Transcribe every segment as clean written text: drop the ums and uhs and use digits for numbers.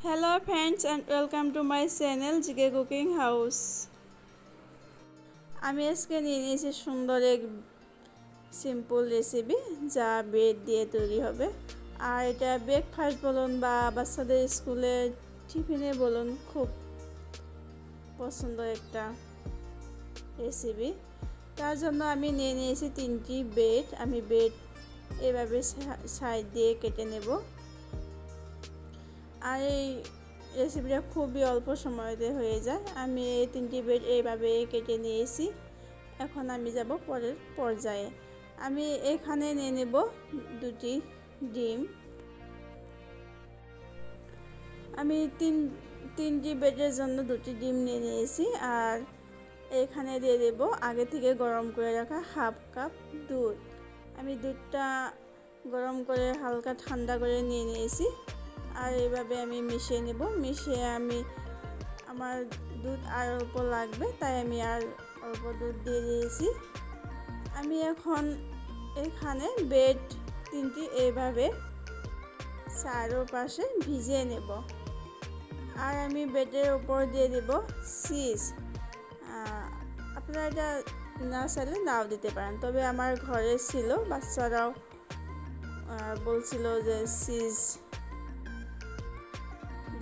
Hello friends and welcome to my channel GK cooking house. আমি আজকে নিয়ে নিয়েছি সুন্দর এক সিম্পল রেসিপি যা ব্রেড দিয়ে তৈরি হবে। আর এটা ব্রেকফাস্ট বলুন বা বাচ্চাদের স্কুলে টিফিনে বলুন, খুব পছন্দ একটা রেসিপি। তার জন্য আমি নিয়ে নিয়েছি 3টি ব্রেড। আমি ব্রেড এভাবে সাইড দিয়ে কেটে নেব। আর এই রেসিপিটা খুবই অল্প সময়তে হয়ে যায়। আমি এই 3টি ব্রেড এইভাবে কেটে নিয়েছি। এখন আমি যাব পরের পর্যায়ে। আমি এখানে নিয়ে নেব 2টি ডিম। আমি তিনটি ব্রেডের জন্য 2টি ডিম নিয়ে নিয়েছি। আর এখানে দিয়ে দেব আগে থেকে গরম করে রাখা হাফ কাপ দুধ। আমি দুধটা গরম করে হালকা ঠান্ডা করে নিয়ে নিয়েছি। আর এইভাবে আমি মিশিয়ে নেব। মিশিয়ে আমার দুধ আর অল্প লাগবে, তাই আমি আর অল্প দুধ দিয়ে দিয়েছি। আমি এখন এখানে ব্রেড 3টি এইভাবে চারপাশে ভিজিয়ে নেব। আর আমি ব্রেডের উপর দিয়ে দেব চিজ। আপনারা এটা না চাইলে নাও দিতে পারেন, তবে আমার ঘরে ছিল, বাচ্চারাও বলছিল যে চিজ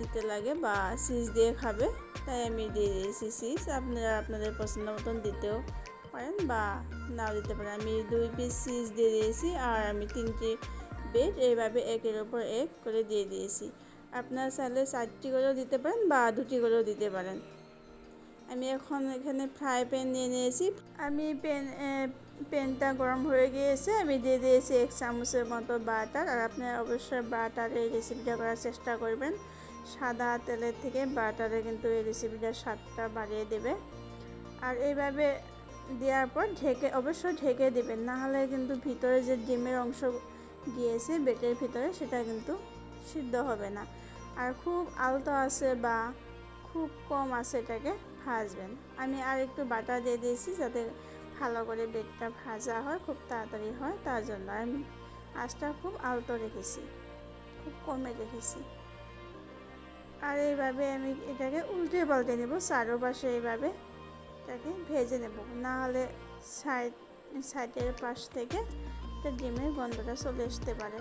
দিতে লাগে বা চিজ দিয়ে খাবে, তাই আমি দিয়ে দিয়েছি চিজ। আপনারা আপনাদের পছন্দ মতন দিতেও পারেন বা নাও দিতে পারেন। আমি 2 পিস চিজ দিয়ে দিয়েছি। আর আমি 3টি ব্রেড এইভাবে একের ওপর এক করে দিয়ে দিয়েছি। আপনারা চাইলে 4টি করেও দিতে পারেন বা 2টি করেও দিতে পারেন। আমি এখন এখানে ফ্রাই প্যান নিয়ে নিয়েছি। আমি প্যানটা গরম হয়ে গিয়েছে। আমি দিয়ে দিয়েছি 1 চামচের মতো বাটার। আর আপনারা অবশ্যই বাটারে এই রেসিপিটা করার চেষ্টা করবেন। সাদা তেলের থেকে বাটারে কিন্তু এই রেসিপিটার স্বাদটা বাড়িয়ে দেবে। আর এইভাবে দেওয়ার পর অবশ্যই ঢেকে দেবেন, না হলে কিন্তু ভিতরে যে ডিমের অংশ গিয়েছে ব্রেডের ভিতরে, সেটা কিন্তু সিদ্ধ হবে না। আর খুব আলতো আছে বা খুব কম আছে এটাকে ভাজবেন। আমি আর একটু বাটার দিয়ে দিয়েছি যাতে ভালো করে ব্রেডটা ভাজা হয়, খুব তাড়াতাড়ি হয়, তার জন্য আমি আঁচটা খুব আলতো রেখেছি, খুব কমে রেখেছি। আর এইভাবে আমি এটাকে উল্টে পাল্টে নেব, চারপাশে এইভাবে এটাকে ভেজে নেব, না হলে সাইডের পাশ থেকে একটা ডিমের গন্ধটা চলে আসতে পারে।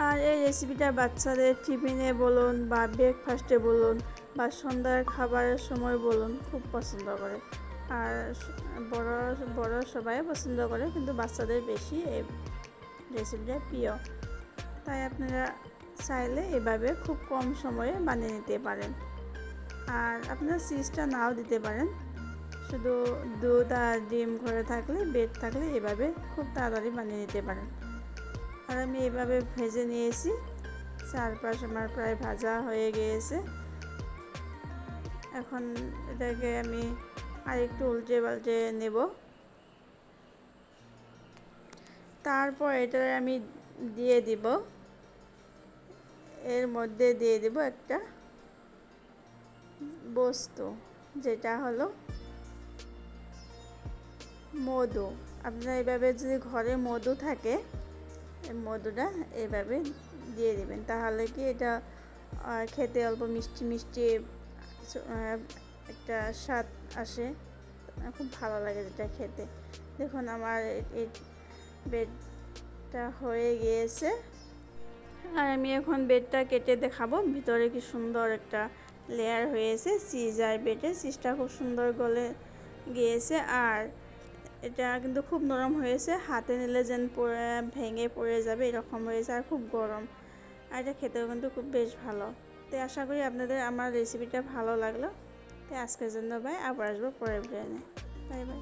আর এই রেসিপিটা বাচ্চাদের টিফিনে বলুন বা ব্রেকফাস্টে বলুন বা সন্ধ্যার খাবারের সময় বলুন, খুব পছন্দ করে। আর বড় সবাই পছন্দ করে, কিন্তু বাচ্চাদের বেশি এই রেসিপিটা প্রিয়। তাই আপনারা চাইলে এভাবে খুব কম সময়ে বানিয়ে নিতে পারেন। আর আপনারা চিজটা নাও দিতে পারেন, শুধু দুধ আর ডিম ঘরে থাকলে, ব্রেড থাকলে এভাবে খুব তাড়াতাড়ি বানিয়ে নিতে পারেন। আর আমি এভাবে ভেজে নিয়েছি। চারপাশ আমার প্রায় ভাজা হয়ে গিয়েছে। এখন এটাকে আমি আরেকটু উল্টে পাল্টে নেব। তারপর এটা আমি দিয়ে দিব, এর মধ্যে দিয়ে দেব একটা বস্তু, যেটা হলো মধু। আপনারা এভাবে যদি ঘরে মধু থাকে, এই মধুটা এভাবে দিয়ে দেবেন, তাহলে কি এটা খেতে অল্প মিষ্টি মিষ্টি একটা স্বাদ আসে, খুব ভালো লাগে যেটা খেতে। দেখুন আমার এই ব্রেডটা হয়ে গিয়েছে। আর আমি এখন ব্রেডটা কেটে দেখাবো, ভিতরে কি সুন্দর একটা লেয়ার হয়েছে চিজ আর ব্রেডের। চিজটা খুব সুন্দর গলে গিয়েছে। আর এটা কিন্তু খুব নরম হয়েছে, হাতে নিলে যেন ভেঙে পড়ে যাবে এরকম হয়েছে। আর খুব গরম, আর এটা খেতেও কিন্তু খুব বেশ ভালো। তো আশা করি আপনাদের আমার রেসিপিটা ভালো লাগলো। তো আজকের জন্য বাই, আবার আসবো পরের ভিডিওতে। Bye bye.